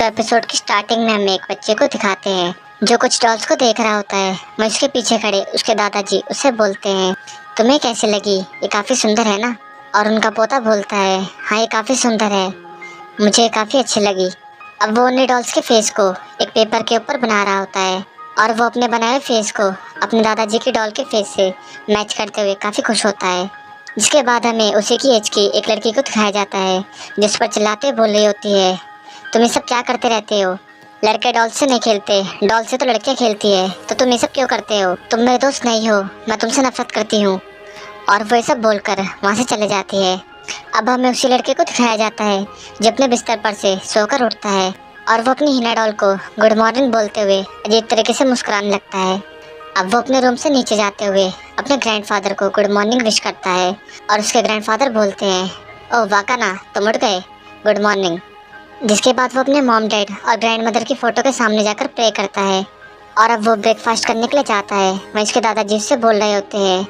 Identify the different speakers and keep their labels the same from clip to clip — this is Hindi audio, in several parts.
Speaker 1: तो एपिसोड की स्टार्टिंग में हमें एक बच्चे को दिखाते हैं जो कुछ डॉल्स को देख रहा होता है। वहीं उसके पीछे खड़े उसके दादाजी उससे बोलते हैं, तुम्हें कैसे लगी, ये काफ़ी सुंदर है ना। और उनका पोता बोलता है, हाँ ये काफ़ी सुंदर है, मुझे काफ़ी अच्छी लगी। अब वो उन्हीं डॉल्स के फेस को एक पेपर के ऊपर बना रहा होता है और वो अपने बनाए फेस को अपने दादाजी की डॉल के फेस से मैच करते हुए काफ़ी खुश होता है। जिसके बाद हमें उसी की एज की एक लड़की को दिखाया जाता है जिस पर चिल्लाते बोल रही होती है, तुम ये सब क्या करते रहते हो, लड़के डॉल से नहीं खेलते, डॉल से तो लड़कियाँ खेलती है, तो तुम ये सब क्यों करते हो, तुम मेरे दोस्त नहीं हो, मैं तुमसे नफरत करती हूँ। और वो ये सब बोलकर वहाँ से चले जाती है। अब हमें उसी लड़के को दिखाया जाता है जो अपने बिस्तर पर से सोकर उठता है और वो अपनी हिना डॉल को गुड मॉर्निंग बोलते हुए अजीब तरीके से मुस्कुराने लगता है। अब वो अपने रूम से नीचे जाते हुए अपने ग्रैंडफादर को गुड मॉर्निंग विश करता है और उसके ग्रैंडफादर बोलते हैं, ओह वाकाना तुम उठ गए, गुड मॉर्निंग। जिसके बाद वो अपने मॉम डैड और ग्रैंड मदर की फ़ोटो के सामने जाकर प्रे करता है और अब वो ब्रेकफास्ट करने के लिए जाता है। वहीं उसके दादाजी उससे बोल रहे होते हैं,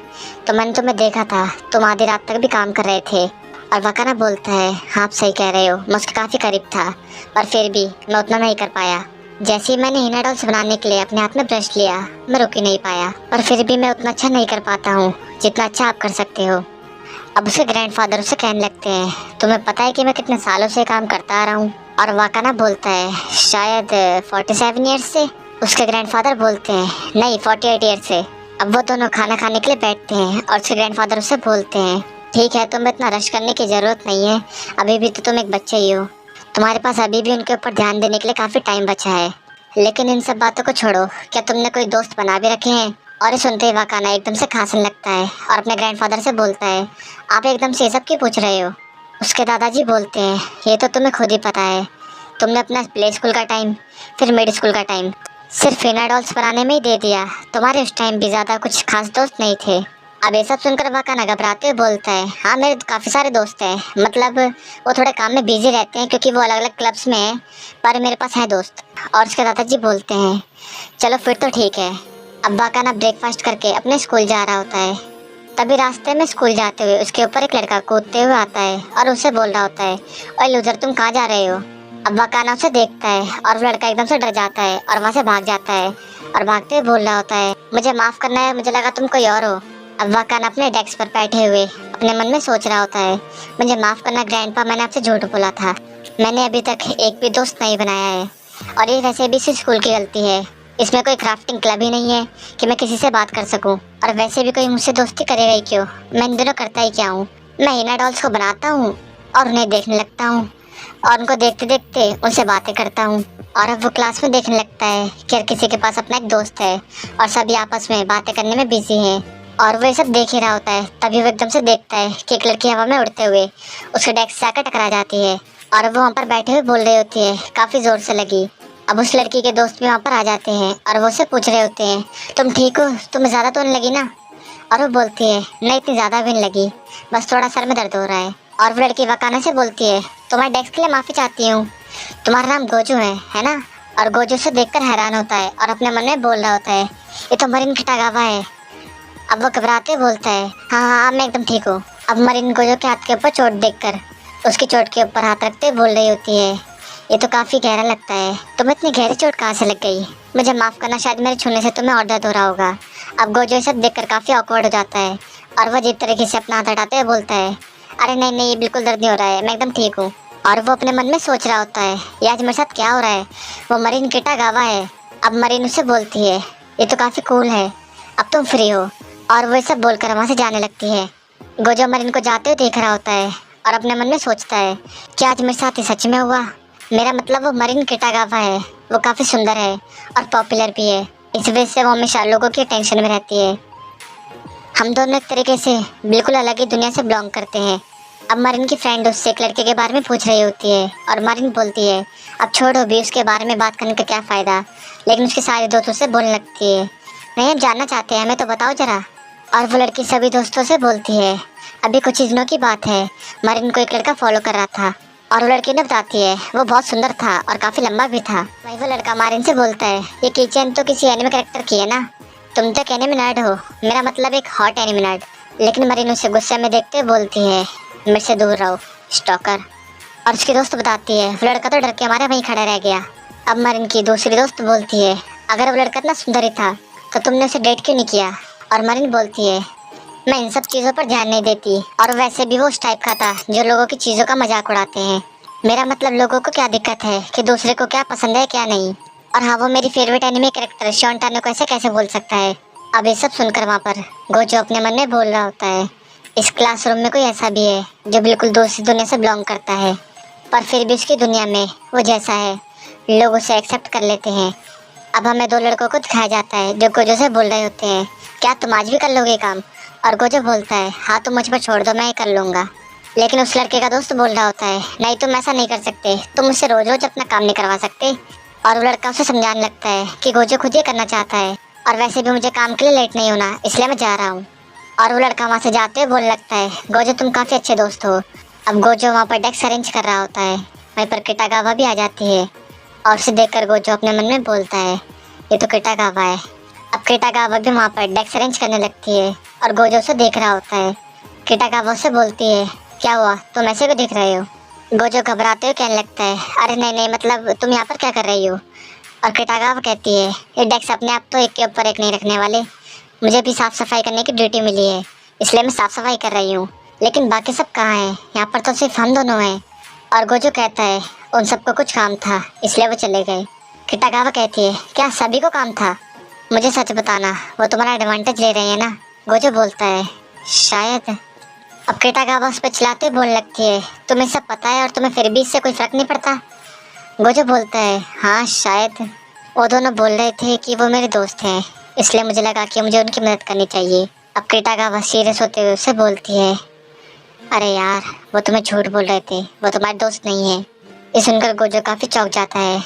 Speaker 1: तो मैंने तुम्हें देखा था, तुम आधी रात तक भी काम कर रहे थे। और वकाना बोलता है, हाँ आप सही कह रहे हो, मैं उसके काफ़ी करीब था पर फिर भी मैं उतना नहीं कर पाया। जैसे ही मैंने हिना डॉल्स बनाने के लिए अपने हाथ में ब्रश लिया, मैं रुक ही नहीं पाया, पर फिर भी मैं उतना अच्छा नहीं कर पाता हूँ जितना अच्छा आप कर सकते हो। अब उसके ग्रैंडफादर उसे कहने लगते हैं, तुम्हें पता है कि मैं कितने सालों से काम करता आ रहा हूँ। और वाकाना बोलता है, शायद 47 ईयर्स से। उसके ग्रैंडफादर बोलते हैं, नहीं 48 ईयर्स से। अब वो दोनों खाना खाने के लिए बैठते हैं और उसके ग्रैंडफादर उससे बोलते हैं, ठीक है तुम्हें इतना रश करने की ज़रूरत नहीं है, अभी भी तो तुम एक बच्चे ही हो, तुम्हारे पास अभी भी उनके ऊपर ध्यान देने के लिए काफ़ी टाइम बचा है। लेकिन इन सब बातों को छोड़ो, क्या तुमने कोई दोस्त बना भी रखे हैं। और ये सुनते ही वाकाना एकदम से खांसने लगता है और अपने ग्रैंडफादर से बोलता है, आप एकदम से ये सब क्यों पूछ रहे हो। उसके दादाजी बोलते हैं, ये तो तुम्हें खुद ही पता है, तुमने अपना प्ले स्कूल का टाइम फिर मिड स्कूल का टाइम सिर्फ हिना डॉल्स बनाने में ही दे दिया, तुम्हारे उस टाइम भी ज़्यादा कुछ खास दोस्त नहीं थे। अब ये सब सुनकर वाकाना घबराते हुए बोलता है, हाँ मेरे काफ़ी सारे दोस्त हैं, मतलब वो थोड़े काम में बिजी रहते हैं क्योंकि वो अलग अलग क्लब्स में हैं, पर मेरे पास है दोस्त। और उसके दादाजी बोलते हैं, चलो फिर तो ठीक है। अब वाकाना ब्रेकफास्ट करके अपने स्कूल जा रहा होता है। तभी रास्ते में स्कूल जाते हुए उसके ऊपर एक लड़का कूदते हुए आता है और उससे बोल रहा होता है, ओए लूजर तुम कहाँ जा रहे हो। अब वाकाना उसे देखता है और वो लड़का एकदम से डर जाता है और वहाँ से भाग जाता है और भागते हुए बोल रहा होता है, मुझे माफ़ करना है, मुझे लगा तुम कोई और हो। अब वाकाना अपने डेस्क पर बैठे हुए अपने मन में सोच रहा होता है, मुझे माफ़ करना ग्रैंडपा, मैंने आपसे झूठ बोला था, मैंने अभी तक एक भी दोस्त नहीं बनाया है और ये वैसे भी इसी स्कूल की गलती है, इसमें कोई क्राफ्टिंग क्लब ही नहीं है कि मैं किसी से बात कर सकूं, और वैसे भी कोई मुझसे दोस्ती करेगा ही क्यों, मैं इन दिनों करता ही क्या हूँ, मैं हिना डॉल्स को बनाता हूँ और उन्हें देखने लगता हूँ और उनको देखते देखते उनसे बातें करता हूँ। और अब वो क्लास में देखने लगता है कि हर किसी के पास अपना एक दोस्त है और सभी आपस में बातें करने में बिजी हैं और वो ये सब देख ही रहा होता है। तभी वो एकदम से देखता है कि एक लड़की हवा में उड़ते हुए उसके डेस्क से आकर टकरा जाती है और वो वहाँ पर बैठे हुए बोल रही होती है, काफ़ी ज़ोर से लगी। अब उस लड़की के दोस्त भी वहाँ पर आ जाते हैं और वो उससे पूछ रहे होते हैं, तुम ठीक हो, तुम्हें ज़्यादा तो नहीं लगी ना। और वो बोलती है, नहीं इतनी ज़्यादा भी नहीं लगी, बस थोड़ा सर में दर्द हो रहा है। और वो लड़की वकाना से बोलती है, तुम्हारे डेस्क के लिए माफ़ी चाहती हूँ, तुम्हारा नाम गोजू है ना। और गोजू से देखकर हैरान होता है और अपने मन में बोल रहा होता है, ये तो मरीन किटागावा है। अब वो घबराते बोलता है, हाँ हाँ मैं एकदम ठीक हूँ। अब मरीन गोजू के हाथ के ऊपर चोट देखकर उसकी चोट के ऊपर हाथ रखते बोल रही होती है, ये तो काफ़ी गहरा लगता है, तुम्हें इतनी गहरी चोट कहाँ से लग गई, मुझे माफ़ करना, शायद मेरे छूने से तुम्हें और दर्द हो रहा होगा। अब गोजो सब देखकर काफ़ी ऑकवर्ड हो जाता है और वह अजीब तरीके से अपना हाथ हटाते हुए बोलता है, अरे नहीं नहीं ये बिल्कुल दर्द नहीं हो रहा है, मैं एकदम ठीक हूँ। और वो अपने मन में सोच रहा होता है, ये आज मेरे साथ क्या हो रहा है, वो मरीन किटागावा है। अब मरीन उससे बोलती है, ये तो काफ़ी कूल है, अब तुम फ्री हो। और वो सब बोलकर वहाँ से जाने लगती है। गोजो मरीन को जाते हुए देख रहा होता है और अपने मन में सोचता है, क्या आज मेरे साथ ही सच में हुआ, मेरा मतलब वो मरीन किटागावा है, वो काफ़ी सुंदर है और पॉपुलर भी है, इस वजह से वो हमेशा लोगों की टेंशन में रहती है। हम दोनों एक तरीके से बिल्कुल अलग ही दुनिया से बिलोंग करते हैं। अब मरीन की फ्रेंड उससे एक लड़के के बारे में पूछ रही होती है और मरीन बोलती है, अब छोड़ो भी, उसके बारे में बात करने का क्या फ़ायदा। लेकिन उसके सारे दोस्तों से बोलने लगती है, नहीं हम जानना चाहते हैं, हमें तो बताओ ज़रा। और वो लड़की सभी दोस्तों से बोलती है, अभी कुछ ही दिनों की बात है, मरीन को एक लड़का फॉलो कर रहा था और वो लड़की ने बताती है वो बहुत सुंदर था और काफ़ी लंबा भी था। वही वो लड़का मरीन से बोलता है, ये किचन तो किसी एनिमे कैरेक्टर की है ना, तुम तो कहने में नर्ड हो, मेरा मतलब एक हॉट एनिमे नर्ड। लेकिन मरीन उसे गुस्से में देखते बोलती है, मेरे से दूर रहो स्टॉकर। और उसकी दोस्त बताती है वो लड़का तो डर के हमारे वहीं खड़ा रह गया। अब मरीन की दूसरी दोस्त बोलती है अगर वो लड़का इतना सुंदर ही था तो तुमने उसे डेट क्यों नहीं किया। और मरीन बोलती है मैं इन सब चीज़ों पर ध्यान नहीं देती, और वैसे भी वो उस टाइप का था जो लोगों की चीज़ों का मजाक उड़ाते हैं। मेरा मतलब लोगों को क्या दिक्कत है कि दूसरे को क्या पसंद है क्या नहीं। और हाँ, वो मेरी फेवरेट एनिमे कैरेक्टर शॉन टानो को ऐसे कैसे बोल सकता है। अब ये सब सुनकर वहाँ पर गोजो अपने मन में बोल रहा होता है इस क्लासरूम में कोई ऐसा भी है जो बिल्कुल दूसरी दुनिया से बिलोंग करता है, पर फिर भी उसकी दुनिया में वो जैसा है लोग उसे एक्सेप्ट कर लेते हैं। अब हमें दो लड़कों को दिखाया जाता है जो गोजो से बोल रहे होते हैं क्या तुम आज भी कर लोगे काम। और गोजो बोलता है हाँ तुम मुझ पर छोड़ दो, मैं ही कर लूँगा। लेकिन उस लड़के का दोस्त बोल रहा होता है नहीं तुम ऐसा नहीं कर सकते, तुम मुझसे रोज रोज अपना काम नहीं करवा सकते। और वो लड़का उसे समझाने लगता है कि गोजो खुद ये करना चाहता है, और वैसे भी मुझे काम के लिए लेट नहीं होना इसलिए मैं जा रहा हूँ। और वो लड़का वहाँ से जाते हुए बोलने लगता है गोजो तुम काफ़ी अच्छे दोस्त हो। अब गोजो वहाँ पर डेस्क अरेंज कर रहा होता है, वहीं पर किटागावा भी आ जाती है और उसे देखकर गोजो अपने मन में बोलता है ये तो किटागावा है। अब किटागावा भी वहाँ पर डेस्क अरेंज करने लगती है और गोजो उसे देख रहा होता है। किटागावा उससे बोलती है क्या हुआ तुम ऐसे क्यों दिख रहे हो। गोजो घबराते हुए कहने लगता है अरे नहीं नहीं मतलब तुम यहाँ पर क्या कर रही हो। और किटागावा कहती है ये डेस्क अपने आप तो एक के ऊपर एक नहीं रखने वाले, मुझे भी साफ़ सफाई करने की ड्यूटी मिली है इसलिए मैं साफ़ सफाई कर रही हूँ। लेकिन बाकी सब कहाँ हैं, यहाँ पर तो सिर्फ हम दोनों हैं। और गोजो कहता है उन सबको कुछ काम था इसलिए वो चले गए। किटागावा कहती है क्या सभी को काम था, मुझे सच बताना वो तुम्हारा एडवांटेज ले रहे हैं ना। गोजो बोलता है शायद। अब किटागावा उस पर चिल्लाते हुए बोलने लगती है तुम्हें सब पता है और तुम्हें फिर भी इससे कोई फ़र्क नहीं पड़ता। गोजो बोलता है हाँ शायद, वो दोनों बोल रहे थे कि वो मेरे दोस्त हैं इसलिए मुझे लगा कि मुझे उनकी मदद करनी चाहिए। अब किटागावा सीरियस होते हुए उससे बोलती है अरे यार वो तुम्हें झूठ बोल रहे थे, वो तुम्हारे दोस्त नहीं है। ये सुनकर गोजो काफ़ी चौंक जाता है।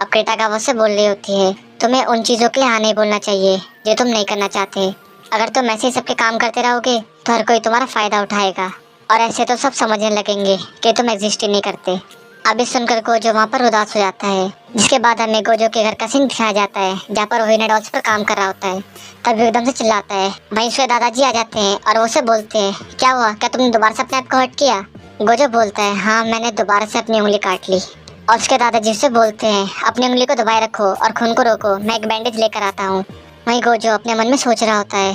Speaker 1: अब किटागावा से बोल रही होती है तुम्हें उन चीज़ों के लिए हाँ नहीं बोलना चाहिए जो तुम नहीं करना चाहते। अगर तुम ऐसे ही सबके काम करते रहोगे तो हर कोई तुम्हारा फ़ायदा उठाएगा और ऐसे तो सब समझने लगेंगे कि तुम एग्जिस्ट ही नहीं करते। अब इस सुनकर गोजो वहाँ पर उदास हो जाता है, जिसके बाद हमें गोजो के घर का सीन दिखाया जाता है जहाँ पर वो हिना डॉल्स पर काम कर रहा होता है। तब एकदम से चिल्लाता है, वहीं उसके दादाजी आ जाते हैं और वो उसे बोलते हैं क्या हुआ, क्या तुमने दोबारा से अपने आप को हर्ट किया। गोजो बोलता है हाँ मैंने दोबारा से अपनी उंगली काट ली। और उसके दादाजी उसे बोलते हैं अपनी उंगली को दबाए रखो और खून को रोको, मैं एक बैंडेज लेकर आता हूँ। वहीं गोजो अपने मन में सोच रहा होता है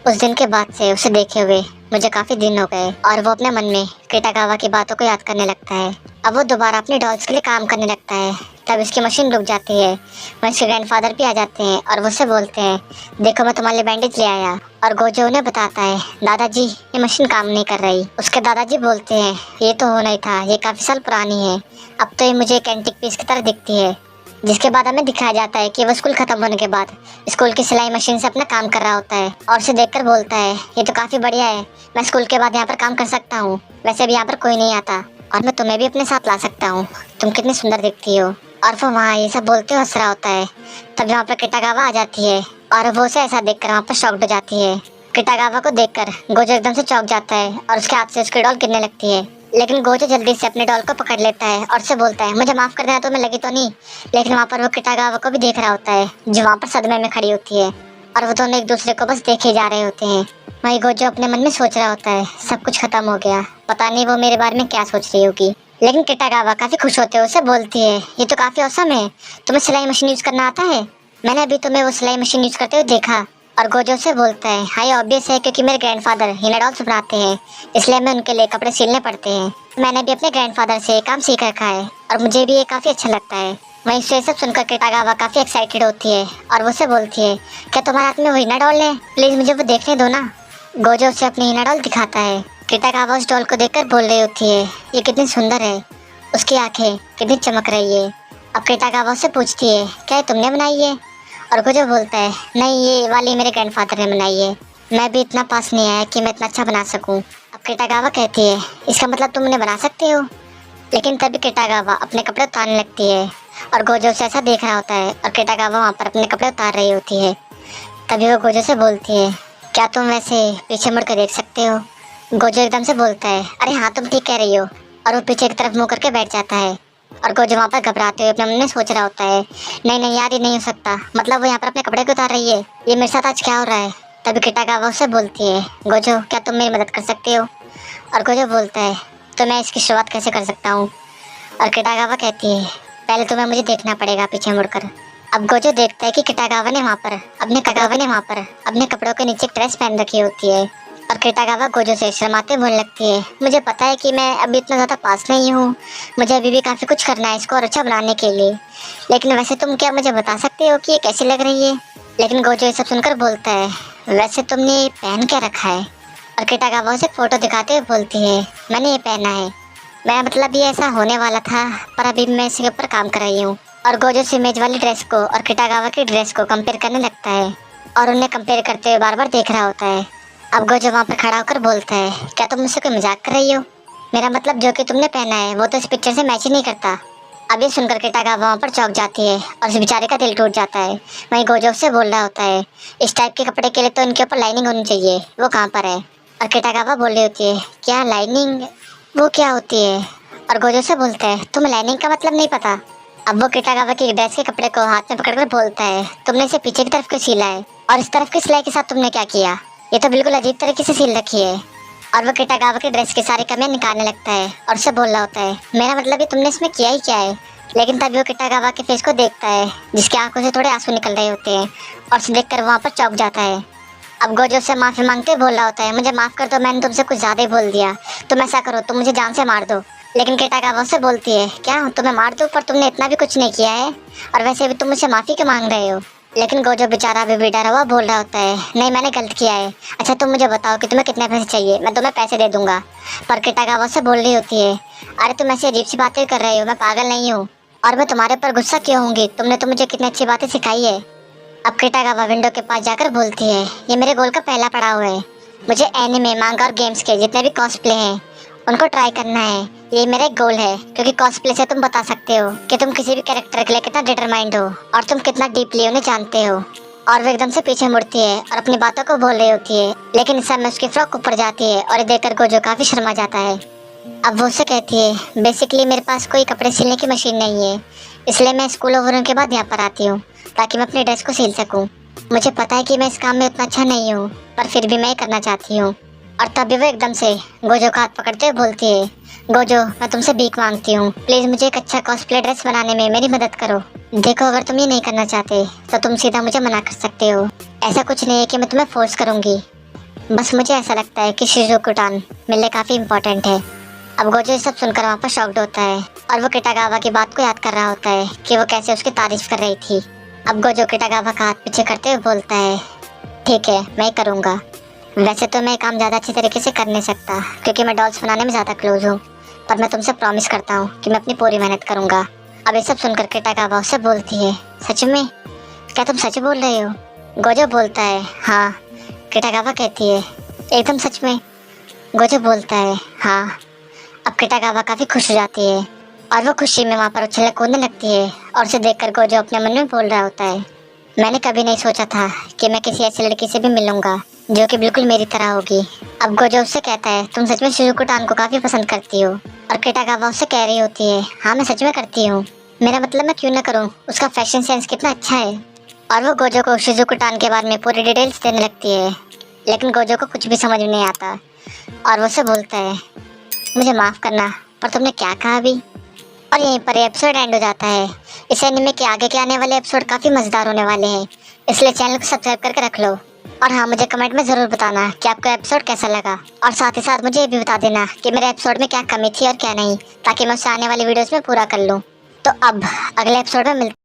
Speaker 1: उस दिन के बाद से उसे देखे हुए मुझे काफ़ी दिन हो गए, और वो अपने मन में किटागावा की बातों को याद करने लगता है। अब वो दोबारा अपने डॉल्स के लिए काम करने लगता है। तब इसकी मशीन रुक जाती है, वहीं उसके ग्रैंडफादर भी आ जाते हैं और वो उससे बोलते हैं देखो मैं तुम्हारे लिए बैंडेज ले आया। और गोजो उन्हें बताता है दादाजी ये मशीन काम नहीं कर रही। उसके दादाजी बोलते हैं ये तो होना ही था, ये काफ़ी साल पुरानी है, अब तो ये मुझे एक एंटीक पीस की तरह दिखती है। जिसके बाद हमें दिखाया जाता है कि वो स्कूल खत्म होने के बाद स्कूल की सिलाई मशीन से अपना काम कर रहा होता है और उसे देखकर बोलता है ये तो काफ़ी बढ़िया है, मैं स्कूल के बाद यहाँ पर काम कर सकता हूँ, वैसे भी यहाँ पर कोई नहीं आता और मैं तुम्हें भी अपने साथ ला सकता हूँ, तुम कितनी सुंदर दिखती हो। और वो वहाँ ये सब बोलते हुए हंस रहा होता है। तब यहाँ पर किटागावा आ जाती है और वो उसे ऐसा देखकर वहाँ पर शॉक्ड हो जाती है। किटागावा को देखकर गोजो एकदम से चौंक जाता है और उसके हाथ से उसकी डॉल गिरने लगती है। लेकिन गोजो जल्दी से अपने डॉल को पकड़ लेता है और उसे बोलता है मुझे माफ़ कर देना, तुम्हें लगी तो नहीं। लेकिन वहाँ पर वो किटागावा को भी देख रहा होता है जो वहाँ पर सदमे में खड़ी होती है, और वो दोनों एक दूसरे को बस देखे जा रहे होते हैं। वहीं गोजो अपने मन में सोच रहा होता है सब कुछ खत्म हो गया, पता नहीं वो मेरे बारे में क्या सोच रही होगी। लेकिन किटागावा काफ़ी खुश होते हुए उसे बोलती है ये तो काफ़ी औसम है, तुम्हें सिलाई मशीन यूज़ करना आता है, मैंने अभी तुम्हें वो सिलाई मशीन यूज़ करते हुए देखा। और गोजो से बोलता है हाँ ये ऑब्वियस है क्योंकि मेरे ग्रैंडफादर हिना डॉल्स बनाते हैं इसलिए हमें उनके लिए कपड़े सिलने पड़ते हैं, मैंने भी अपने ग्रैंडफादर से काम सीख रखा है और मुझे भी ये काफ़ी अच्छा लगता है। वहीं से सब सुनकर किटागावा काफ़ी एक्साइटेड होती है और वो से बोलती है क्या तुम्हारे हाथ में वो हिना डॉल है, प्लीज़ मुझे वो देखने दो ना। गोजो उसे अपनी हिना डॉल दिखाता है। किटागावा उस डॉल को देखकर बोल रही होती है ये कितनी सुंदर है, उसकी आंखें कितनी चमक रही है। अब किटागावा उससे पूछती है क्या ये तुमने बनाई है। और गोजो बोलता है नहीं ये वाली मेरे ग्रैंडफादर ने बनाई है, मैं भी इतना पास नहीं आया कि मैं इतना अच्छा बना सकूं। अब किटागावा कहती है इसका मतलब तुम उन्हें बना सकते हो। लेकिन तभी किटागावा अपने कपड़े उतारने लगती है और गोजो उसे ऐसा देख रहा होता है और किटागावा वहाँ पर अपने कपड़े उतार रही होती है। तभी वो गोजो से बोलती है क्या तुम वैसे पीछे मुड़ कर देख सकते हो। गोजो एकदम से बोलता है अरे हाँ तुम ठीक कह रही हो, और वो पीछे की तरफ मुँह करके बैठ जाता है। और गोजो वहाँ पर घबराते हुए अपने मन में सोच रहा होता है नहीं नहीं यार ये नहीं हो सकता, मतलब वो यहाँ पर अपने कपड़े क्यों उतार रही है, ये मेरे साथ आज क्या हो रहा है। तभी किटागावा उससे बोलती है गोजो क्या तुम मेरी मदद कर सकते हो। और गोजो बोलता है तो मैं इसकी शुरुआत कैसे कर सकता हूँ, और किटागावा कहती है पहले तुम्हें मुझे देखना पड़ेगा पीछे मुड़कर। अब गोजो देखता है कि किटागावा ने वहाँ पर अपने कपड़ों के नीचे एक ड्रेस पहन रखी होती है। और किटागावा गोजो से शर्माते बोलने लगती है मुझे पता है कि मैं अभी इतना ज़्यादा पास नहीं हूँ, मुझे अभी भी काफ़ी कुछ करना है इसको और अच्छा बनाने के लिए, लेकिन वैसे तुम क्या मुझे बता सकते हो कि ये कैसी लग रही है। लेकिन गोजो ये सब सुनकर बोलता है वैसे तुमने ये पहन क्या रखा है। और किटागावा उसे फोटो दिखाते हुए बोलती है मैंने ये पहना है, मैं मतलब ये ऐसा होने वाला था पर अभी मैं इसके ऊपर काम कर रही हूँ। और गोजो से इमेज वाली ड्रेस को और किटागावा की ड्रेस को कंपेयर करने लगता है और उन्हें कंपेयर करते हुए बार बार देख रहा होता है। अब गोजो वहाँ पर खड़ा होकर बोलता है क्या तुम मुझसे कोई मजाक कर रही हो, मेरा मतलब जो कि तुमने पहना है वो तो इस पिक्चर से मैच ही नहीं करता। अब ये सुनकर किटागावा वहाँ पर चौंक जाती है और उस बेचारे का दिल टूट जाता है। वहीं गोजो उससे बोल रहा होता है इस टाइप के कपड़े के लिए तो इनके ऊपर लाइनिंग होनी चाहिए, वो कहाँ पर है। और किटागावा बोल रही होती है क्या लाइनिंग, वो क्या होती है। और गोजो से बोलता है तुम्हें लाइनिंग का मतलब नहीं पता। अब वो किटागावा की ड्रेस के कपड़े को हाथ में पकड़कर बोलता है तुमने इसे पीछे की तरफ क्यों सिला है और इस तरफ की सिलाई के साथ तुमने क्या किया, ये तो बिल्कुल अजीब तरीके से सिल रखी है। और वो किटागावा की ड्रेस की सारी कमियां निकालने लगता है और उससे बोल रहा होता है मेरा मतलब ये तुमने इसमें किया ही क्या है। लेकिन तभी वो किटागावा के फेस को देखता है जिसकी आंखों से थोड़े आंसू निकल रहे होते हैं और उसे देखकर वहाँ पर चौंक जाता है। अब गोजो से माफ़ी मांगते हुए बोल रहा होता है मुझे माफ़ कर दो, मैंने तुमसे कुछ ज़्यादा ही बोल दिया, तुम ऐसा करो तुम मुझे जान से मार दो। लेकिन किटागावा से बोलती है क्या तुम्हें मार दूँ, पर तुमने इतना भी कुछ नहीं किया है और वैसे भी तुम मुझसे माफ़ी क्यों मांग रहे हो। लेकिन गोजो बेचारा अभी भी डरा हुआ बोल रहा होता है नहीं मैंने गलत किया है, अच्छा तुम मुझे बताओ कि तुम्हें कितने पैसे चाहिए, मैं तुम्हें पैसे दे दूंगा। पर किटागावा से बोल रही होती है अरे तुम ऐसी अजीब सी बातें कर रहे हो, मैं पागल नहीं हूँ और मैं तुम्हारे ऊपर गुस्सा क्यों होंगी, तुमने तो मुझे कितनी अच्छी बातें सिखाई है। अब किटागावा विंडो के पास जाकर बोलती है ये मेरे गोल का पहला पड़ाव है, मुझे एनिमे मांगा और गेम्स के जितने भी कॉस्प्ले हैं उनको ट्राई करना है, ये मेरा एक गोल है क्योंकि कॉस्प्ले से तुम बता सकते हो कि तुम किसी भी कैरेक्टर के लिए कितना डिटरमाइंड हो और तुम कितना डीपली उन्हें जानते हो। और वो एकदम से पीछे मुड़ती है और अपनी बातों को बोल रही होती है, लेकिन इस समय उसकी फ्रॉक ऊपर जाती है और ये देखकर गोजो काफ़ी शर्मा जाता है। अब वो उससे कहती है बेसिकली मेरे पास कोई कपड़े सिलने की मशीन नहीं है, इसलिए मैं स्कूल ओवर के बाद यहाँ पर आती हूँ ताकि मैं अपनी ड्रेस को सिल सकूँ। मुझे पता है कि मैं इस काम में उतना अच्छा नहीं हूँ पर फिर भी मैं ये करना चाहती हूँ। और तभी वो एकदम से गोजो का हाथ पकड़ते हुए बोलती है गोजो मैं तुमसे भीख मांगती हूँ, प्लीज़ मुझे एक अच्छा कॉस्प्ले ड्रेस बनाने में मेरी मदद करो। देखो अगर तुम ये नहीं करना चाहते तो तुम सीधा मुझे मना कर सकते हो, ऐसा कुछ नहीं है कि मैं तुम्हें फोर्स करूँगी, बस मुझे ऐसा लगता है कि शिजुको-टान मेरे लिए काफ़ी इंपॉर्टेंट है। अब गोजो ये सब सुनकर वहाँ पर शॉक्ड होता है और वो किटागावा की बात को याद कर रहा होता है कि वो कैसे उसकी तारीफ कर रही थी। अब गोजो किटागावा का हाथ पीछे करते हुए बोलता है ठीक है मैं करूँगा, वैसे तो मैं काम ज़्यादा अच्छी तरीके से कर नहीं सकता क्योंकि मैं डॉल्स बनाने में ज़्यादा क्लोज हूँ, पर मैं तुमसे प्रॉमिस करता हूँ कि मैं अपनी पूरी मेहनत करूँगा। अब ये सब सुनकर किटागावा उससे बोलती है सच में, क्या तुम सच बोल रहे हो। गोजो बोलता है हाँ। किटागावा कहती है एकदम सच में। गोजो बोलता है हाँ। अब किटागावा काफ़ी खुश हो जाती है और वो खुशी में वहाँ पर उछलने कूदने लगती है और उसे देखकर गोजो अपने मन में बोल रहा होता है मैंने कभी नहीं सोचा था कि मैं किसी ऐसी लड़की से भी मिलूंगा जो कि बिल्कुल मेरी तरह होगी। अब गोजो उससे कहता है तुम सच में शिजुको-टान को काफ़ी पसंद करती हो। और किटागावा उससे कह रही होती है हाँ मैं सच में करती हूँ, मेरा मतलब मैं क्यों ना करूँ, उसका फैशन सेंस कितना अच्छा है। और वो गोजो को शिजुको-टान के बारे में पूरी डिटेल्स देने लगती है, लेकिन गोजो को कुछ भी समझ में नहीं आता और वो उससे बोलता है मुझे माफ़ करना पर तुमने क्या कहा अभी। और यहीं पर एपिसोड एंड हो जाता है। इस एनिमे के आगे के आने वाले एपिसोड काफ़ी मज़ेदार होने वाले हैं, इसलिए चैनल को सब्सक्राइब करके रख लो। और हाँ मुझे कमेंट में ज़रूर बताना कि आपको एपिसोड कैसा लगा और साथ ही साथ मुझे ये भी बता देना कि मेरे एपिसोड में क्या कमी थी और क्या नहीं, ताकि मैं उससे आने वाली वीडियोज़ में पूरा कर लूँ। तो अब अगले एपिसोड में मिलते